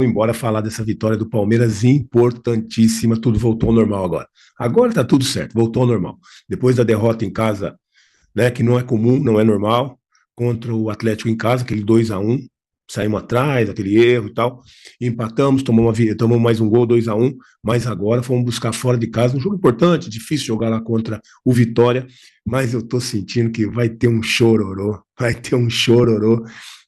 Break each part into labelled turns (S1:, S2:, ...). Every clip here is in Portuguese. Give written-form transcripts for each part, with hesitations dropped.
S1: embora falar dessa vitória do Palmeiras importantíssima, tudo voltou ao normal agora. Agora tá tudo certo, voltou ao normal. Depois da derrota em casa, né, que não é comum, não é normal, contra o Atlético em casa, aquele 2-1, saímos atrás, aquele erro e tal, empatamos, tomamos mais um gol, 2-1, mas agora fomos buscar fora de casa, um jogo importante, difícil jogar lá contra o Vitória, mas eu tô sentindo que vai ter um chororô,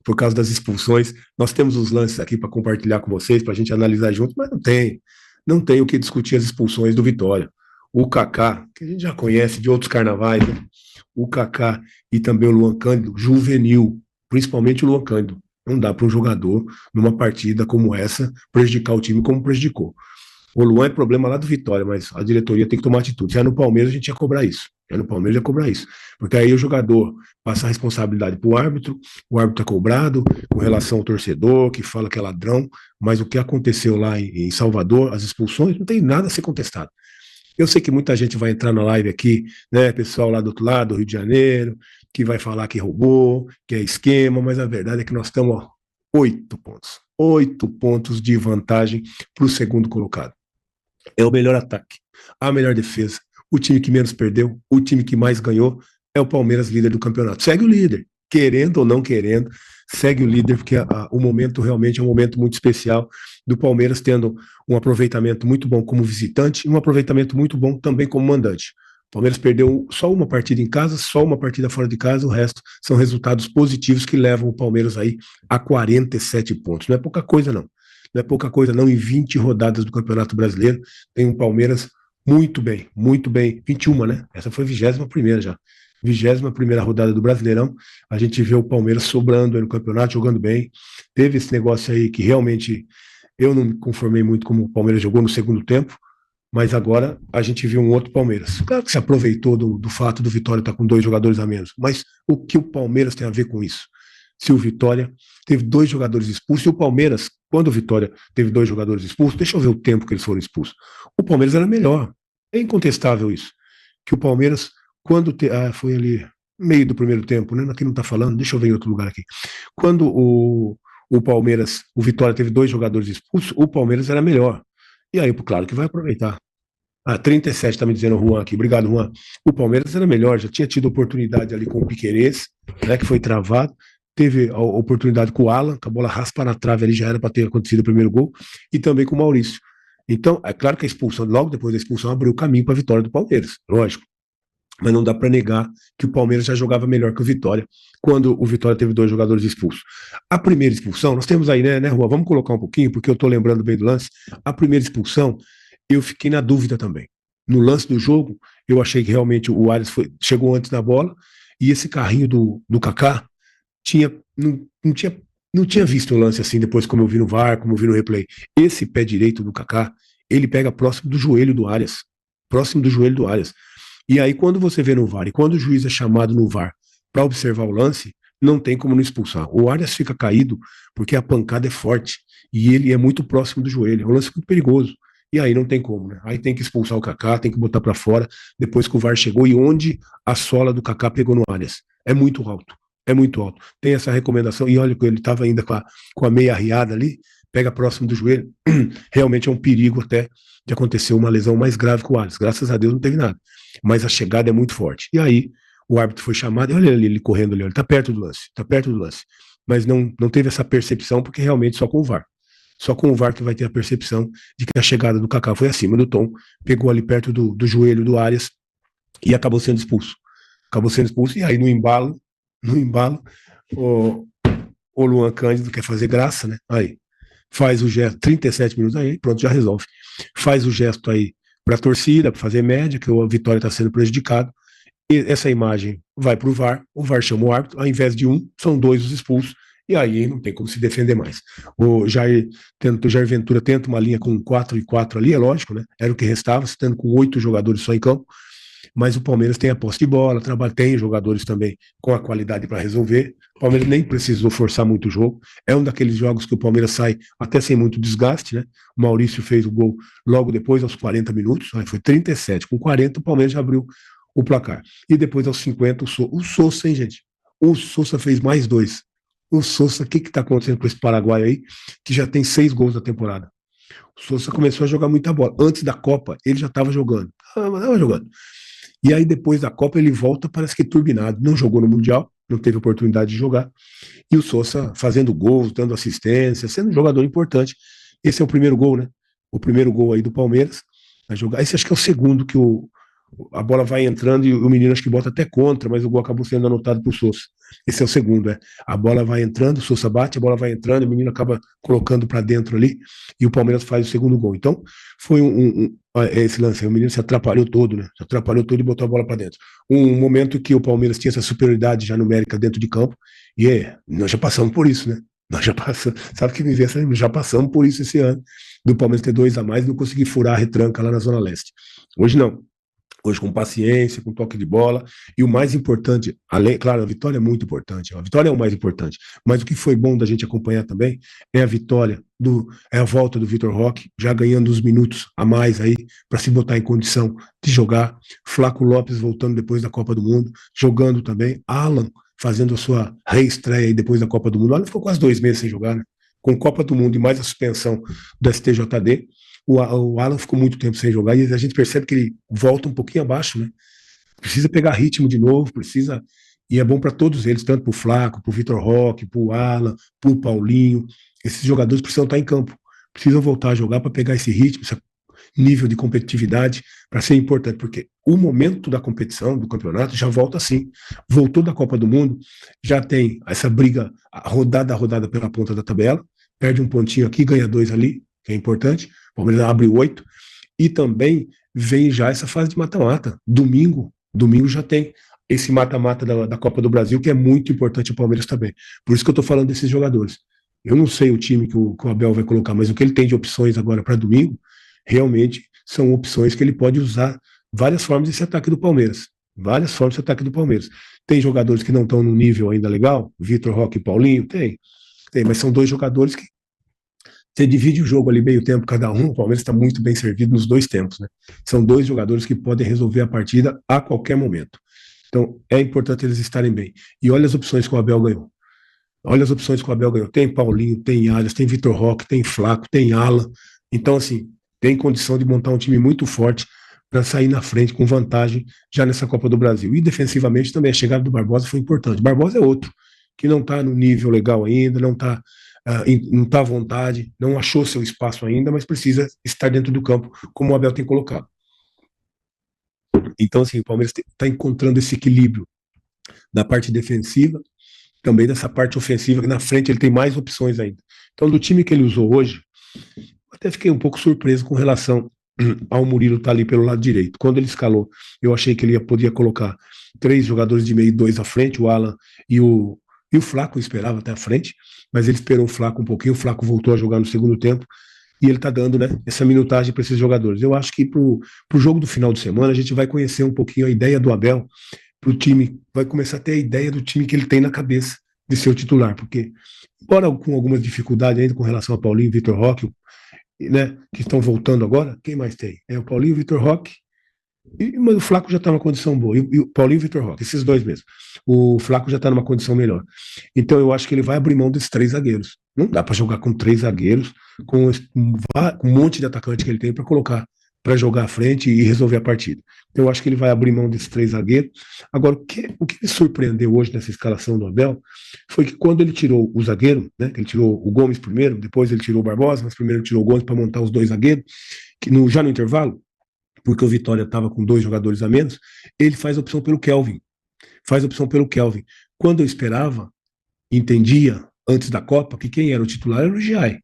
S1: por causa das expulsões. Nós temos os lances aqui para compartilhar com vocês, para a gente analisar junto, mas não tem o que discutir as expulsões do Vitória. O Kaká, que a gente já conhece de outros carnavais, né? O Kaká e também o Luan Cândido, juvenil, principalmente o Luan Cândido. Não dá para um jogador, numa partida como essa, prejudicar o time como prejudicou. O Luan é problema lá do Vitória, mas a diretoria tem que tomar atitude. Já no Palmeiras a gente ia cobrar isso. Já no Palmeiras ia cobrar isso. Porque aí o jogador passa a responsabilidade para o árbitro é cobrado com relação ao torcedor, que fala que é ladrão, mas o que aconteceu lá em Salvador, as expulsões, não tem nada a ser contestado. Eu sei que muita gente vai entrar na live aqui, né, pessoal lá do outro lado, do Rio de Janeiro, que vai falar que roubou, que é esquema, mas a verdade é que nós estamos, ó, 8 pontos. 8 pontos de vantagem para o segundo colocado. É o melhor ataque, a melhor defesa, o time que menos perdeu, o time que mais ganhou é o Palmeiras, líder do campeonato. Segue o líder, querendo ou não querendo, segue o líder, porque o momento realmente é um momento muito especial do Palmeiras, tendo um aproveitamento muito bom como visitante e um aproveitamento muito bom também como mandante. O Palmeiras perdeu só uma partida em casa, só uma partida fora de casa, o resto são resultados positivos que levam o Palmeiras aí a 47 pontos. Não é pouca coisa, não. Não é pouca coisa, não. Em 20 rodadas do Campeonato Brasileiro, tem um Palmeiras muito bem. 21, né? Essa foi a 21ª já. 21ª rodada do Brasileirão. A gente vê o Palmeiras sobrando aí no campeonato, jogando bem. Teve esse negócio aí que realmente eu não me conformei muito como o Palmeiras jogou no segundo tempo, mas agora a gente viu um outro Palmeiras. Claro que se aproveitou do fato do Vitória estar com 2 jogadores a menos, mas o que o Palmeiras tem a ver com isso? Se o Vitória teve 2 jogadores expulsos, e o Palmeiras, quando o Vitória teve 2 jogadores expulsos, deixa eu ver o tempo que eles foram expulsos. O Palmeiras era melhor. É incontestável isso. Que o Palmeiras, foi ali, meio do primeiro tempo, né? Aqui não está falando, deixa eu ver em outro lugar aqui. Quando o Palmeiras, o Vitória teve 2 jogadores expulsos, o Palmeiras era melhor. E aí, claro que vai aproveitar. 37 está me dizendo o Juan aqui. Obrigado, Juan. O Palmeiras era melhor, já tinha tido oportunidade ali com o Piquerez, né, que foi travado. Teve a oportunidade com o Alan, que a bola raspa na trave ali, já era para ter acontecido o primeiro gol. E também com o Maurício. Então, é claro que a expulsão, logo depois da expulsão, abriu o caminho para a vitória do Palmeiras, lógico. Mas não dá para negar que o Palmeiras já jogava melhor que o Vitória, quando o Vitória teve 2 jogadores expulsos. A primeira expulsão, nós temos aí, né, Rua? Vamos colocar um pouquinho, porque eu estou lembrando bem do lance. A primeira expulsão, eu fiquei na dúvida também. No lance do jogo, eu achei que realmente o Arias chegou antes na bola, e esse carrinho do Kaká não tinha, não tinha visto o lance assim, depois como eu vi no VAR, como eu vi no replay. Esse pé direito do Kaká, ele pega próximo do joelho do Arias. Próximo do joelho do Arias. E aí, quando você vê no VAR, e quando o juiz é chamado no VAR para observar o lance, não tem como não expulsar. O Arias fica caído porque a pancada é forte e ele é muito próximo do joelho. É um lance muito perigoso. E aí não tem como, né? Aí tem que expulsar o Kaká, tem que botar para fora, depois que o VAR chegou e onde a sola do Kaká pegou no Arias. É muito alto. É muito alto. Tem essa recomendação, e olha que ele estava ainda com a meia arriada ali, pega próximo do joelho. Realmente é um perigo até de acontecer uma lesão mais grave com o Arias. Graças a Deus não teve nada. Mas a chegada é muito forte. E aí o árbitro foi chamado, e olha ele correndo ali, ele está perto do lance. Mas não teve essa percepção, porque realmente só com o VAR. Só com o VAR que vai ter a percepção de que a chegada do Kaká foi acima do tom, pegou ali perto do joelho do Arias e acabou sendo expulso. E aí no embalo, o Luan Cândido quer fazer graça, né? Aí faz o gesto, 37 minutos, aí pronto, já resolve. Faz o gesto aí para a torcida, para fazer média, que a Vitória está sendo prejudicado. E essa imagem vai para o VAR chama o árbitro, ao invés de um, são 2 os expulsos, e aí não tem como se defender mais. O Jair Ventura tenta uma linha com 4-4 ali, é lógico, né? Era o que restava, estando com 8 jogadores só em campo, mas o Palmeiras tem a posse de bola, tem jogadores também com a qualidade para resolver. O Palmeiras nem precisou forçar muito o jogo. É um daqueles jogos que o Palmeiras sai até sem muito desgaste, né? O Maurício fez o gol logo depois, aos 40 minutos, aí foi 37. Com 40, o Palmeiras já abriu o placar. E depois, aos 50, o Sousa, hein, gente? O Sousa fez mais 2. O Sousa, o que está acontecendo com esse Paraguai aí, que já tem 6 gols na temporada? O Sousa começou a jogar muita bola. Antes da Copa, ele já estava jogando. Estava jogando. E aí, depois da Copa, ele volta, parece que turbinado. Não jogou no Mundial, não teve oportunidade de jogar. E o Sousa fazendo gols, dando assistência, sendo um jogador importante. Esse é o primeiro gol, né? O primeiro gol aí do Palmeiras. A jogar. Esse acho que é o segundo que a bola vai entrando e o menino acho que bota até contra, mas o gol acabou sendo anotado por Sousa. Esse é o segundo, é. A bola vai entrando, o Sousa bate, a bola vai entrando, o menino acaba colocando para dentro ali e o Palmeiras faz o segundo gol. Então, foi esse lance, o menino se atrapalhou todo, né? Se atrapalhou todo e botou a bola para dentro. Um momento que o Palmeiras tinha essa superioridade já numérica dentro de campo e nós já passamos por isso, né? Nós já passamos, sabe que viver já passamos por isso esse ano, do Palmeiras ter 2 a mais e não conseguir furar a retranca lá na Zona Leste. Hoje não. Hoje com paciência, com toque de bola, e o mais importante, além, claro, a vitória é muito importante, a vitória é o mais importante, mas o que foi bom da gente acompanhar também é a vitória, é a volta do Vitor Roque, já ganhando os minutos a mais aí, para se botar em condição de jogar, Flaco Lopes voltando depois da Copa do Mundo, jogando também, Alan fazendo a sua reestreia aí depois da Copa do Mundo, Alan ficou quase 2 meses sem jogar, né? Com Copa do Mundo e mais a suspensão do STJD, o Alan ficou muito tempo sem jogar e a gente percebe que ele volta um pouquinho abaixo, né? Precisa pegar ritmo de novo, precisa. E é bom para todos eles, tanto para o Flaco, para o Vitor Roque, para o Alan, para o Paulinho. Esses jogadores precisam estar em campo, precisam voltar a jogar para pegar esse ritmo, esse nível de competitividade, para ser importante, porque o momento da competição, do campeonato, já volta assim. Voltou da Copa do Mundo, já tem essa briga rodada a rodada pela ponta da tabela, perde um pontinho aqui, ganha 2 ali, que é importante. O Palmeiras abre 8 e também vem já essa fase de mata-mata. Domingo já tem esse mata-mata da Copa do Brasil, que é muito importante o Palmeiras também. Por isso que eu estou falando desses jogadores. Eu não sei o time que o Abel vai colocar, mas o que ele tem de opções agora para domingo, realmente são opções que ele pode usar várias formas desse ataque do Palmeiras. Várias formas desse ataque do Palmeiras. Tem jogadores que não estão no nível ainda legal, Vitor Roque e Paulinho? Tem, mas são 2 jogadores que você divide o jogo ali meio tempo cada um, o Palmeiras está muito bem servido nos 2 tempos, né? São 2 jogadores que podem resolver a partida a qualquer momento. Então, é importante eles estarem bem. E olha as opções que o Abel ganhou. Olha as opções que o Abel ganhou. Tem Paulinho, tem Alias, tem Vitor Roque, tem Flaco, tem Alan. Então, assim, tem condição de montar um time muito forte para sair na frente com vantagem já nessa Copa do Brasil. E defensivamente também a chegada do Barbosa foi importante. Barbosa é outro, que não está no nível legal ainda, não está não está à vontade, não achou seu espaço ainda, mas precisa estar dentro do campo, como o Abel tem colocado. Então, assim, o Palmeiras está encontrando esse equilíbrio da parte defensiva, também dessa parte ofensiva, que na frente ele tem mais opções ainda. Então, do time que ele usou hoje, até fiquei um pouco surpreso com relação ao Murilo estar ali pelo lado direito. Quando ele escalou, eu achei que ele podia colocar 3 jogadores de meio e 2 à frente, o Alan e o Flaco, eu esperava até à frente, mas ele esperou o Flaco um pouquinho, o Flaco voltou a jogar no segundo tempo, e ele está dando, né, essa minutagem para esses jogadores. Eu acho que para o jogo do final de semana a gente vai conhecer um pouquinho a ideia do Abel para o time, vai começar a ter a ideia do time que ele tem na cabeça de ser o titular, porque, embora com algumas dificuldades ainda com relação a Paulinho e Vitor Roque, né, que estão voltando agora, quem mais tem? É o Paulinho, o Vitor Roque, mas o Flaco já está numa condição boa, e o Paulinho e o Vitor Roque, esses 2 mesmo. O Flaco já está numa condição melhor. Então eu acho que ele vai abrir mão desses 3 zagueiros. Não dá para jogar com 3 zagueiros, com um monte de atacante que ele tem para colocar, para jogar à frente e resolver a partida. Então eu acho que ele vai abrir mão desses 3 zagueiros. Agora, o que me surpreendeu hoje nessa escalação do Abel foi que quando ele tirou o zagueiro, né, ele tirou o Gomes primeiro, depois ele tirou o Barbosa, mas primeiro ele tirou o Gomes para montar os 2 zagueiros, que já no intervalo, porque o Vitória estava com 2 jogadores a menos, ele faz a opção pelo Kelvin. Quando eu esperava, entendia, antes da Copa, que quem era o titular era o Giai.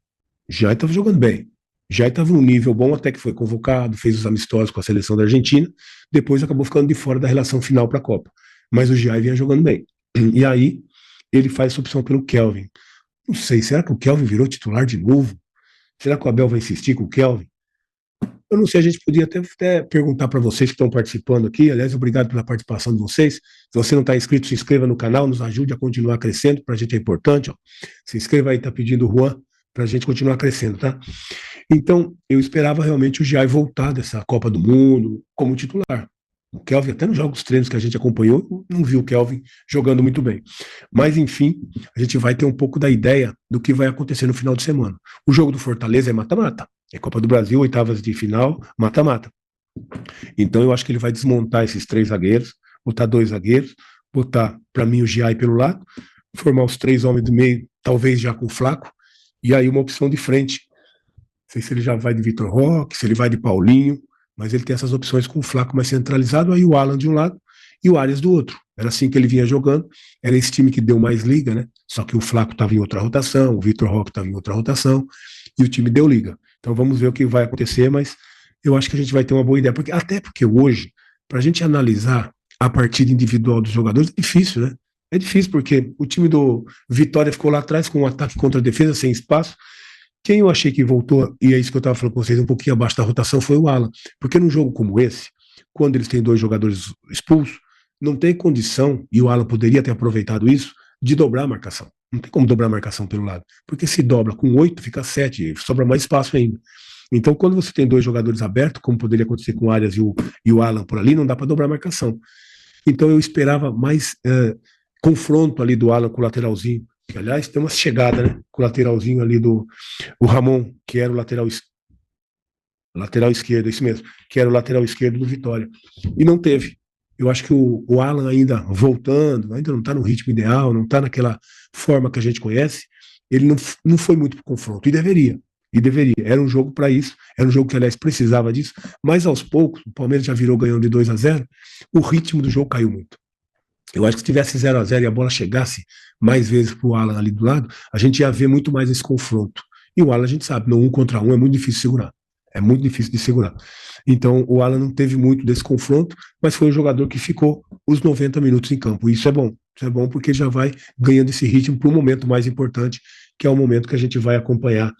S1: O Giai estava jogando bem. O Giai estava num nível bom, até que foi convocado, fez os amistosos com a seleção da Argentina, depois acabou ficando de fora da relação final para a Copa. Mas o Giai vinha jogando bem. E aí, ele faz essa opção pelo Kelvin. Não sei, será que o Kelvin virou titular de novo? Será que o Abel vai insistir com o Kelvin? Eu não sei, a gente podia até perguntar para vocês que estão participando aqui. Aliás, obrigado pela participação de vocês. Se você não está inscrito, se inscreva no canal, nos ajude a continuar crescendo, para a gente é importante. Ó. Se inscreva aí, está pedindo o Juan, para a gente continuar crescendo, tá? Então, eu esperava realmente o Giai voltar dessa Copa do Mundo como titular. O Kelvin, até nos jogos treinos que a gente acompanhou, não viu o Kelvin jogando muito bem. Mas, enfim, a gente vai ter um pouco da ideia do que vai acontecer no final de semana. O jogo do Fortaleza é mata-mata. É Copa do Brasil, oitavas de final, mata-mata. Então, eu acho que ele vai desmontar esses 3 zagueiros, botar 2 zagueiros, botar, para mim, o Giai pelo lado, formar os 3 homens do meio, talvez já com o Flaco, e aí uma opção de frente. Não sei se ele já vai de Vitor Roque, se ele vai de Paulinho, mas ele tem essas opções com o Flaco mais centralizado, aí o Alan de um lado e o Arias do outro. Era assim que ele vinha jogando, era esse time que deu mais liga, né? Só que o Flaco estava em outra rotação, o Vitor Roque estava em outra rotação, e o time deu liga. Então vamos ver o que vai acontecer, mas eu acho que a gente vai ter uma boa ideia, porque até porque hoje, para a gente analisar a partida individual dos jogadores, é difícil, né? É difícil, porque o time do Vitória ficou lá atrás com um ataque contra a defesa, sem espaço. Quem eu achei que voltou, e é isso que eu estava falando com vocês, um pouquinho abaixo da rotação, foi o Alan. Porque num jogo como esse, quando eles têm 2 jogadores expulsos, não tem condição, e o Alan poderia ter aproveitado isso, de dobrar a marcação. Não tem como dobrar a marcação pelo lado. Porque se dobra com 8, fica 7, sobra mais espaço ainda. Então, quando você tem 2 jogadores abertos, como poderia acontecer com o Arias e o Alan por ali, não dá para dobrar a marcação. Então, eu esperava mais confronto ali do Alan com o lateralzinho. Que, aliás, tem uma chegada, né? Com o lateralzinho ali do o Ramon, que era o lateral esquerdo, isso mesmo, que era o lateral esquerdo do Vitória. E não teve. Eu acho que o Alan ainda voltando, ainda não está no ritmo ideal, não está naquela forma que a gente conhece, ele não foi muito para o confronto, e deveria. E deveria. Era um jogo para isso, era um jogo que, aliás, precisava disso, mas aos poucos, o Palmeiras já virou ganhando de 2-0, o ritmo do jogo caiu muito. Eu acho que se tivesse 0-0 e a bola chegasse mais vezes para o Alan ali do lado, a gente ia ver muito mais esse confronto. E o Alan, a gente sabe, no 1 contra 1 é muito difícil de segurar. É muito difícil de segurar. Então, o Alan não teve muito desse confronto, mas foi um jogador que ficou os 90 minutos em campo. E isso é bom. Isso é bom porque já vai ganhando esse ritmo para o momento mais importante, que é o momento que a gente vai acompanhar,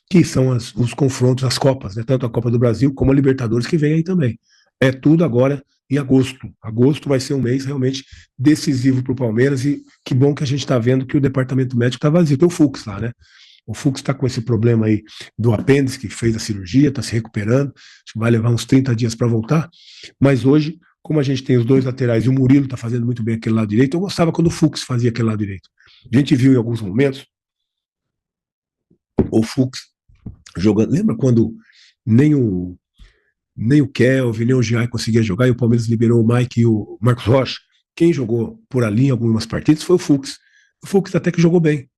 S1: que são os confrontos, as Copas, né? Tanto a Copa do Brasil como a Libertadores, que vem aí também. É tudo agora em agosto. Agosto vai ser um mês realmente decisivo para o Palmeiras, e que bom que a gente está vendo que o departamento médico está vazio. Tem o Fux lá, né? O Fux está com esse problema aí do apêndice, que fez a cirurgia, está se recuperando, acho que vai levar uns 30 dias para voltar, mas hoje, como a gente tem os 2 laterais e o Murilo está fazendo muito bem aquele lado direito, eu gostava quando o Fux fazia aquele lado direito. A gente viu em alguns momentos o Fux jogando, lembra quando nem o Kelvin, nem o Giai conseguia jogar, e o Palmeiras liberou o Mike e o Marcos Rocha? Quem jogou por ali em algumas partidas foi o Fux. O Fux até que jogou bem.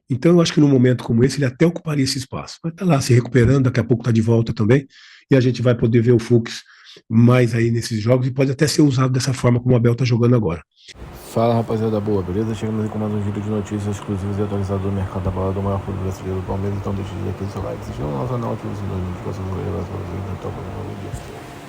S1: Então, eu acho que num momento como esse, ele até ocuparia esse espaço. Vai estar lá se recuperando, daqui a pouco está de volta também, e a gente vai poder ver o Fux mais aí nesses jogos, e pode até ser usado dessa forma como o Abel está jogando agora.
S2: Fala, rapaziada boa, beleza? Chegamos aí com mais um vídeo de notícias exclusivas e atualizadas do mercado da bola do maior clube brasileiro do Palmeiras. Então deixa de aqui o seu like, se inscreva no nosso canal, ative o sininho de notificações, para você não estar perdendo nenhum vídeo.